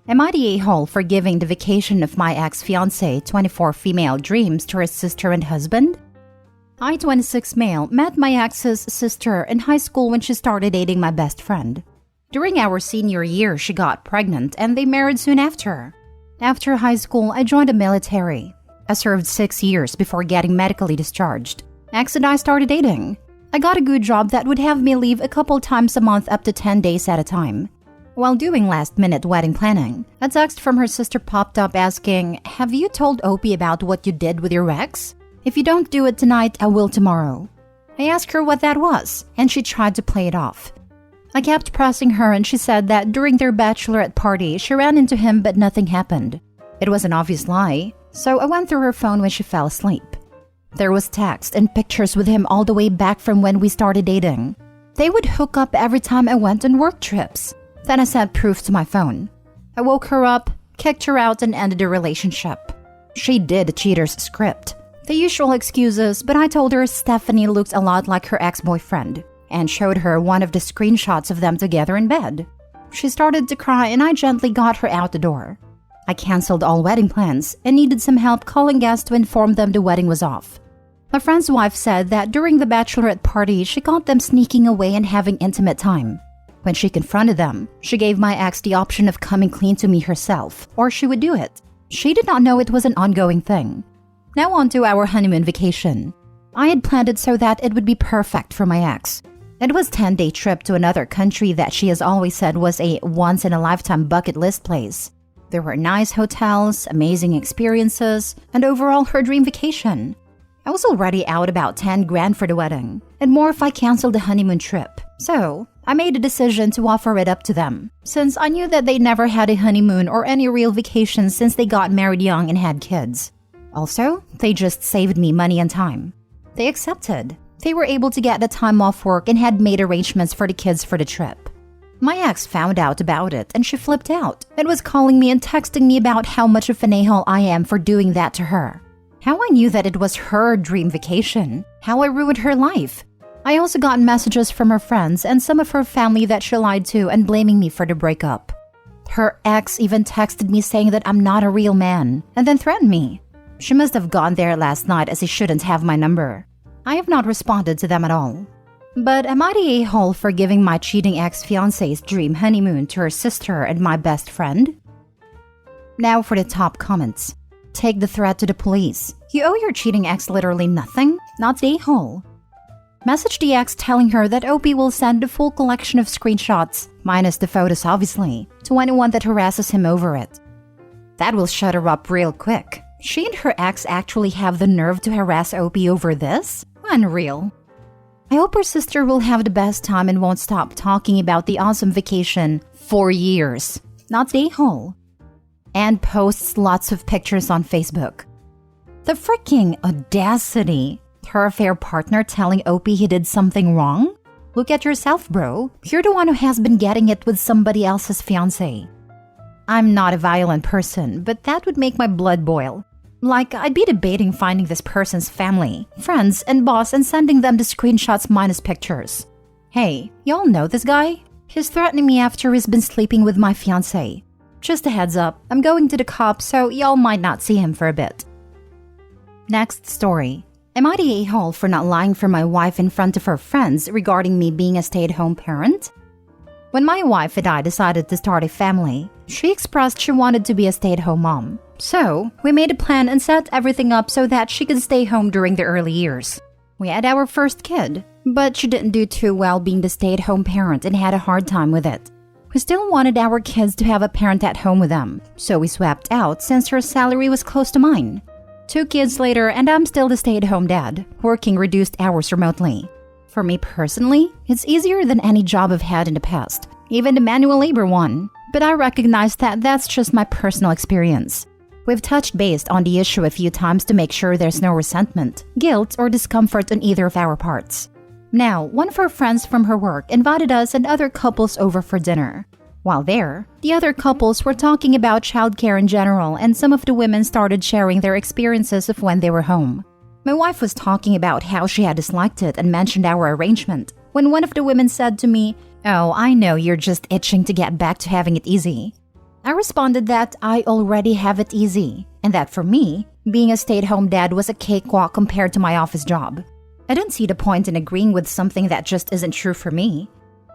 Am I the a-hole for giving the vacation of my ex-fiancée 24 female dreams to her sister and husband? I, 26 male, met my ex's sister in high school when she started dating my best friend. During our senior year, she got pregnant and they married soon after. After high school, I joined the military. I served 6 years before getting medically discharged. Ex and I started dating. I got a good job that would have me leave a couple times a month up to 10 days at a time. While doing last-minute wedding planning, a text from her sister popped up asking, "Have you told Opie about what you did with your ex? If you don't do it tonight, I will tomorrow." I asked her what that was, and she tried to play it off. I kept pressing her and she said that during their bachelorette party, she ran into him but nothing happened. It was an obvious lie, so I went through her phone when she fell asleep. There was text and pictures with him all the way back from when we started dating. They would hook up every time I went on work trips. Then I sent proof to my phone. I woke her up, kicked her out, and ended the relationship. She did a cheater's script. The usual excuses, but I told her Stephanie looked a lot like her ex-boyfriend and showed her one of the screenshots of them together in bed. She started to cry and I gently got her out the door. I canceled all wedding plans and needed some help calling guests to inform them the wedding was off. My friend's wife said that during the bachelorette party, she caught them sneaking away and having intimate time. When she confronted them, she gave my ex the option of coming clean to me herself, or she would do it. She did not know it was an ongoing thing. Now on to our honeymoon vacation. I had planned it so that it would be perfect for my ex. It was a 10-day trip to another country that she has always said was a once-in-a-lifetime bucket list place. There were nice hotels, amazing experiences, and overall her dream vacation. I was already out about 10 grand for the wedding, and more if I canceled the honeymoon trip. So, I made a decision to offer it up to them, since I knew that they never had a honeymoon or any real vacation since they got married young and had kids. Also, they just saved me money and time. They accepted. They were able to get the time off work and had made arrangements for the kids for the trip. My ex found out about it and she flipped out and was calling me and texting me about how much of an a-hole I am for doing that to her. How I knew that it was her dream vacation. How I ruined her life. I also got messages from her friends and some of her family that she lied to and blaming me for the breakup. Her ex even texted me saying that I'm not a real man and then threatened me. She must have gone there last night as he shouldn't have my number. I have not responded to them at all. But am I the a-hole for giving my cheating ex-fiancé's dream honeymoon to her sister and my best friend? Now for the top comments. Take the threat to the police. You owe your cheating ex literally nothing, not the a-hole. Message the ex telling her that Opie will send the full collection of screenshots, minus the photos obviously, to anyone that harasses him over it. That will shut her up real quick. She and her ex actually have the nerve to harass Opie over this? Unreal. I hope her sister will have the best time and won't stop talking about the awesome vacation for years, not the a-hole. And posts lots of pictures on Facebook. The freaking audacity. Her affair partner telling Opie he did something wrong? Look at yourself, bro. You're the one who has been getting it with somebody else's fiancé. I'm not a violent person, but that would make my blood boil. Like, I'd be debating finding this person's family, friends, and boss and sending them the screenshots minus pictures. Hey, y'all know this guy? He's threatening me after he's been sleeping with my fiancé. Just a heads up, I'm going to the cops, so y'all might not see him for a bit. Next story. Am I the a-hole for not lying for my wife in front of her friends regarding me being a stay-at-home parent? When my wife and I decided to start a family, she expressed she wanted to be a stay-at-home mom. So, we made a plan and set everything up so that she could stay home during the early years. We had our first kid, but she didn't do too well being the stay-at-home parent and had a hard time with it. We still wanted our kids to have a parent at home with them, so we swapped out since her salary was close to mine. 2 kids later and I'm still the stay-at-home dad, working reduced hours remotely. For me personally, it's easier than any job I've had in the past, even the manual labor one, but I recognize that that's just my personal experience. We've touched base on the issue a few times to make sure there's no resentment, guilt, or discomfort on either of our parts. Now, one of her friends from her work invited us and other couples over for dinner. While there, the other couples were talking about childcare in general and some of the women started sharing their experiences of when they were home. My wife was talking about how she had disliked it and mentioned our arrangement, when one of the women said to me, "Oh, I know you're just itching to get back to having it easy." I responded that I already have it easy, and that for me, being a stay-at-home dad was a cakewalk compared to my office job. I didn't see the point in agreeing with something that just isn't true for me.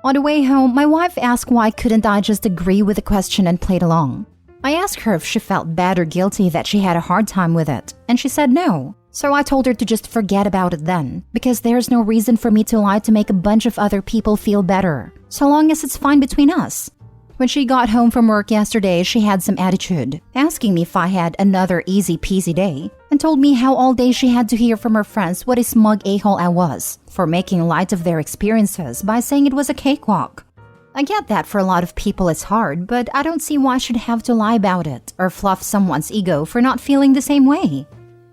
On the way home, my wife asked why couldn't I just agree with the question and played along. I asked her if she felt bad or guilty that she had a hard time with it, and she said no. So I told her to just forget about it then, because there's no reason for me to lie to make a bunch of other people feel better, so long as it's fine between us. When she got home from work yesterday, she had some attitude, asking me if I had another easy-peasy day, and told me how all day she had to hear from her friends what a smug a-hole I was for making light of their experiences by saying it was a cakewalk. I get that for a lot of people it's hard, but I don't see why I should have to lie about it or fluff someone's ego for not feeling the same way.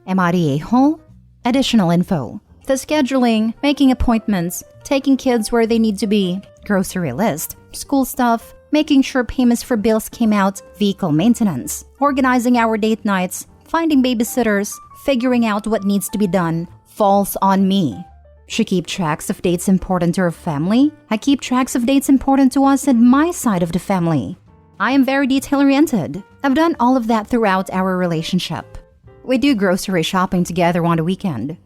Am I the a-hole? Additional info. The scheduling, making appointments, taking kids where they need to be, grocery list, school stuff, making sure payments for bills came out, vehicle maintenance, organizing our date nights, finding babysitters, figuring out what needs to be done, falls on me. She keeps tracks of dates important to her family. I keep tracks of dates important to us and my side of the family. I am very detail-oriented. I've done all of that throughout our relationship. We do grocery shopping together on the weekend.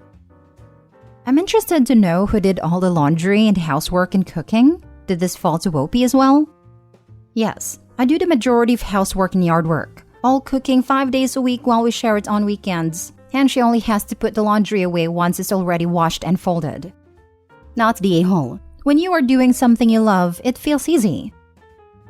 I'm interested to know who did all the laundry and housework and cooking. Did this fall to Opie as well? Yes, I do the majority of housework and yard work, all cooking 5 days a week while we share it on weekends, and she only has to put the laundry away once it's already washed and folded. Not the a-hole. When you are doing something you love, it feels easy.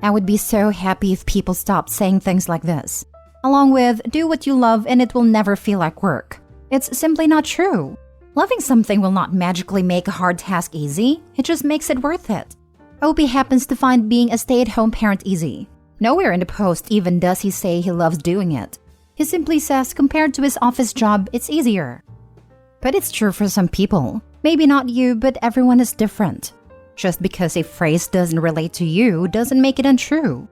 I would be so happy if people stopped saying things like this, along with do what you love and it will never feel like work. It's simply not true. Loving something will not magically make a hard task easy, it just makes it worth it. Opie happens to find being a stay-at-home parent easy. Nowhere in the post even does he say he loves doing it. He simply says compared to his office job, it's easier. But it's true for some people. Maybe not you, but everyone is different. Just because a phrase doesn't relate to you doesn't make it untrue.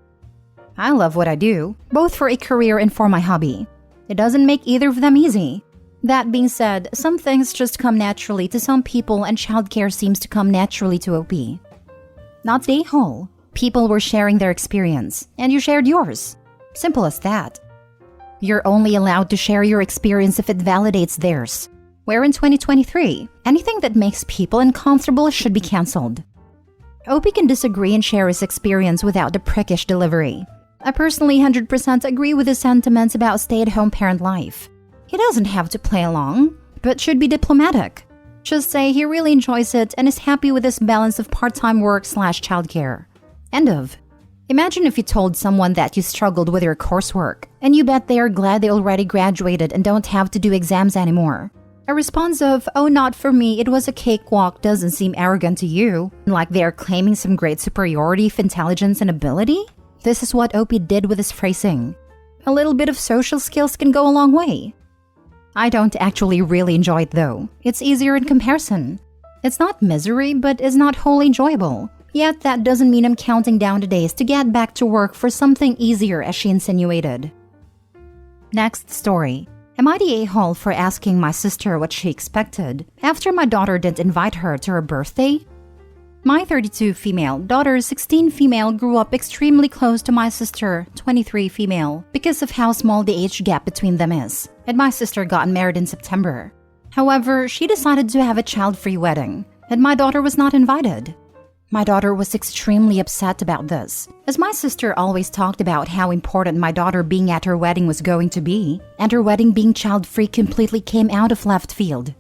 I love what I do, both for a career and for my hobby. It doesn't make either of them easy. That being said, some things just come naturally to some people and childcare seems to come naturally to Opie. Not the a-hole. People were sharing their experience, and you shared yours. Simple as that. You're only allowed to share your experience if it validates theirs. We're in 2023. Anything that makes people uncomfortable should be cancelled. Opie can disagree and share his experience without the prickish delivery. I personally 100% agree with his sentiments about stay-at-home parent life. He doesn't have to play along, but should be diplomatic. Just say he really enjoys it and is happy with this balance of part-time work/childcare. End of. Imagine if you told someone that you struggled with your coursework, and you bet they are glad they already graduated and don't have to do exams anymore. A response of, oh, not for me, it was a cakewalk doesn't seem arrogant to you, like they are claiming some great superiority of intelligence and ability? This is what Opie did with his phrasing. A little bit of social skills can go a long way. I don't actually really enjoy it though. It's easier in comparison. It's not misery, but it's not wholly enjoyable. Yet that doesn't mean I'm counting down the days to get back to work for something easier, as she insinuated. Next story. Am I the a-hole for asking my sister what she expected after my daughter didn't invite her to her birthday? My 32 female daughter, 16 female, grew up extremely close to my sister, 23 female, because of how small the age gap between them is, and my sister got married in September. However, she decided to have a child-free wedding, and my daughter was not invited. My daughter was extremely upset about this, as my sister always talked about how important my daughter being at her wedding was going to be, and her wedding being child-free completely came out of left field.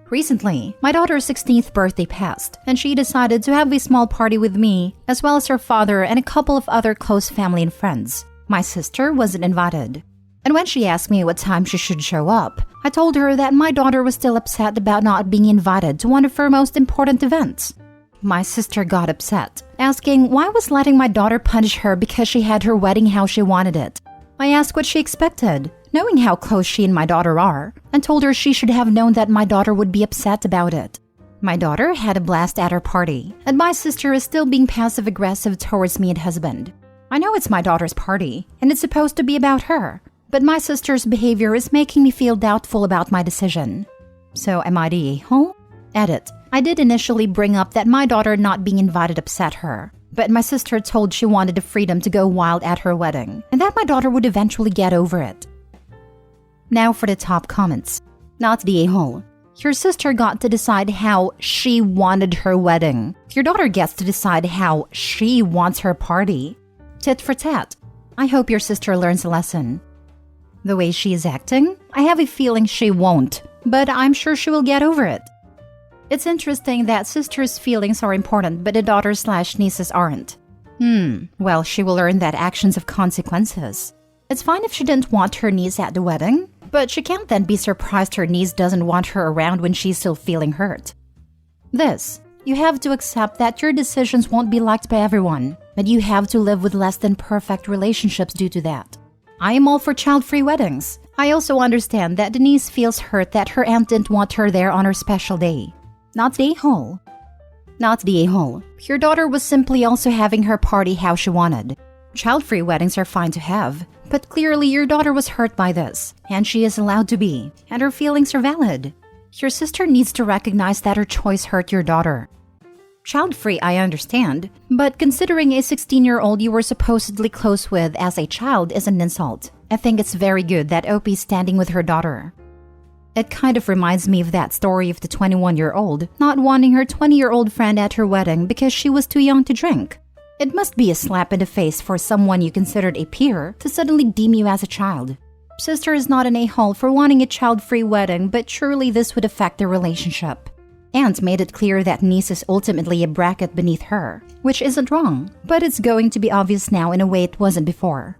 Recently, my daughter's 16th birthday passed, and she decided to have a small party with me, as well as her father and a couple of other close family and friends. My sister wasn't invited. And when she asked me what time she should show up, I told her that my daughter was still upset about not being invited to one of her most important events. My sister got upset, asking why I was letting my daughter punish her because she had her wedding how she wanted it. I asked what she expected, knowing how close she and my daughter are, and told her she should have known that my daughter would be upset about it. My daughter had a blast at her party, and my sister is still being passive-aggressive towards me and husband. I know it's my daughter's party, and it's supposed to be about her, but my sister's behavior is making me feel doubtful about my decision. So am I the a-hole? Edit. I did initially bring up that my daughter not being invited upset her, But my sister told she wanted the freedom to go wild at her wedding, and that my daughter would eventually get over it. Now for the top comments. Not the a-hole. Your sister got to decide how she wanted her wedding. Your daughter gets to decide how she wants her party. Tit for tat. I hope your sister learns a lesson. The way she is acting, I have a feeling she won't, but I'm sure she will get over it. It's interesting that sister's feelings are important, but the daughter/nieces aren't. Well, she will learn that actions have consequences. It's fine if she didn't want her niece at the wedding, but she can't then be surprised her niece doesn't want her around when she's still feeling hurt. You have to accept that your decisions won't be liked by everyone, but you have to live with less than perfect relationships due to that. I am all for child-free weddings. I also understand that Denise feels hurt that her aunt didn't want her there on her special day. Not the a-hole. Not the a-hole. Your daughter was simply also having her party how she wanted. Child-free weddings are fine to have, but clearly your daughter was hurt by this, and she is allowed to be, and her feelings are valid. Your sister needs to recognize that her choice hurt your daughter. Child-free, I understand, but considering a 16-year-old you were supposedly close with as a child is an insult. I think it's very good that Opie's standing with her daughter. It kind of reminds me of that story of the 21-year-old not wanting her 20-year-old friend at her wedding because she was too young to drink. It must be a slap in the face for someone you considered a peer to suddenly deem you as a child. Sister is not an a-hole for wanting a child-free wedding, but surely this would affect their relationship. Aunt made it clear that niece is ultimately a bracket beneath her, which isn't wrong, but it's going to be obvious now in a way it wasn't before.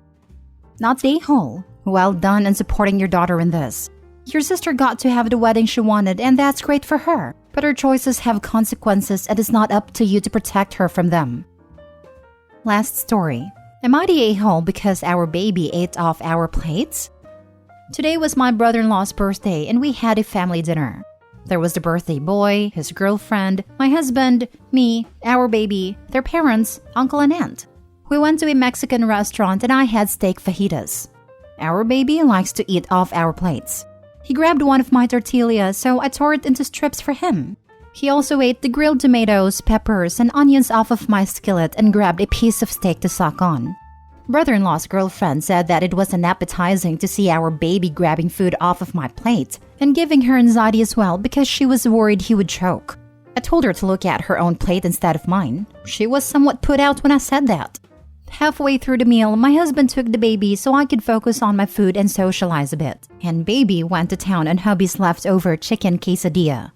Not the a-hole. Well done in supporting your daughter in this. Your sister got to have the wedding she wanted, and that's great for her, but her choices have consequences and it's not up to you to protect her from them. Last story. Am I the a-hole because our baby ate off our plates? Today was my brother-in-law's birthday and we had a family dinner. There was the birthday boy, his girlfriend, my husband, me, our baby, their parents, uncle and aunt. We went to a Mexican restaurant and I had steak fajitas. Our baby likes to eat off our plates. He grabbed one of my tortillas, so I tore it into strips for him. He also ate the grilled tomatoes, peppers, and onions off of my skillet and grabbed a piece of steak to suck on. Brother-in-law's girlfriend said that it was unappetizing to see our baby grabbing food off of my plate and giving her anxiety as well because she was worried he would choke. I told her to look at her own plate instead of mine. She was somewhat put out when I said that. Halfway through the meal, my husband took the baby so I could focus on my food and socialize a bit. And baby went to town on hubby's leftover chicken quesadilla.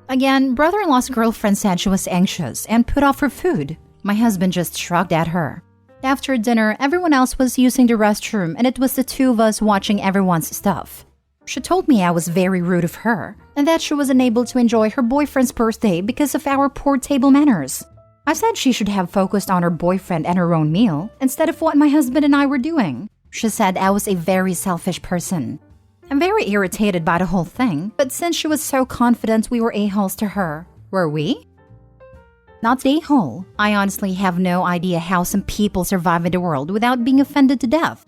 Again, brother-in-law's girlfriend said she was anxious and put off her food. My husband just shrugged at her. After dinner, everyone else was using the restroom and it was the two of us watching everyone's stuff. She told me I was very rude of her and that she was unable to enjoy her boyfriend's birthday because of our poor table manners. I said she should have focused on her boyfriend and her own meal instead of what my husband and I were doing. She said I was a very selfish person. I'm very irritated by the whole thing, but since she was so confident we were a-holes to her, were we? Not the a-hole. I honestly have no idea how some people survive in the world without being offended to death.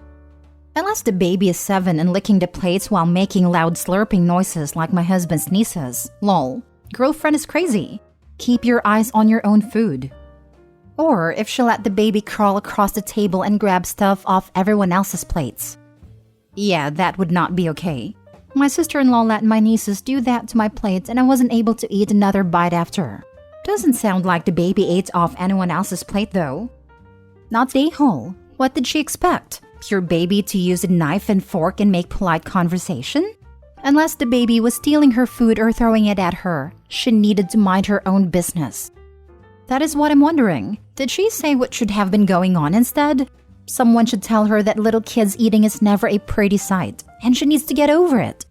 Unless the baby is 7 and licking the plates while making loud slurping noises like my husband's nieces. Lol. Girlfriend is crazy. Keep your eyes on your own food. Or if she let the baby crawl across the table and grab stuff off everyone else's plates. Yeah, that would not be okay. My sister-in-law let my nieces do that to my plate and I wasn't able to eat another bite after. Doesn't sound like the baby ate off anyone else's plate though. Not the a-hole. What did she expect? Your baby to use a knife and fork and make polite conversation? Unless the baby was stealing her food or throwing it at her, she needed to mind her own business. That is what I'm wondering. Did she say what should have been going on instead? Someone should tell her that little kids eating is never a pretty sight, and she needs to get over it.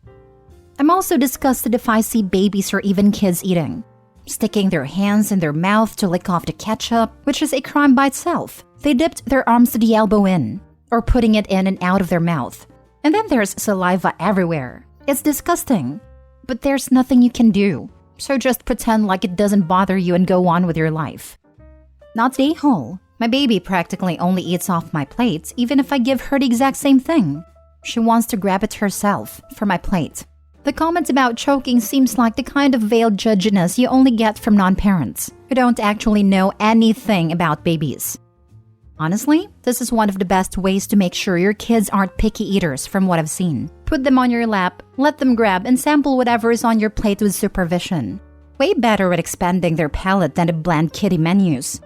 I'm also disgusted if I see babies or even kids eating. Sticking their hands in their mouth to lick off the ketchup, which is a crime by itself. They dipped their arms to the elbow in, or putting it in and out of their mouth. And then there's saliva everywhere. It's disgusting. But there's nothing you can do. So just pretend like it doesn't bother you and go on with your life. Not the a-hole. My baby practically only eats off my plate, even if I give her the exact same thing. She wants to grab it herself, from my plate. The comments about choking seems like the kind of veiled judginess you only get from non-parents who don't actually know anything about babies. Honestly, this is one of the best ways to make sure your kids aren't picky eaters from what I've seen. Put them on your lap, let them grab and sample whatever is on your plate with supervision. Way better at expanding their palate than the bland kiddie menus.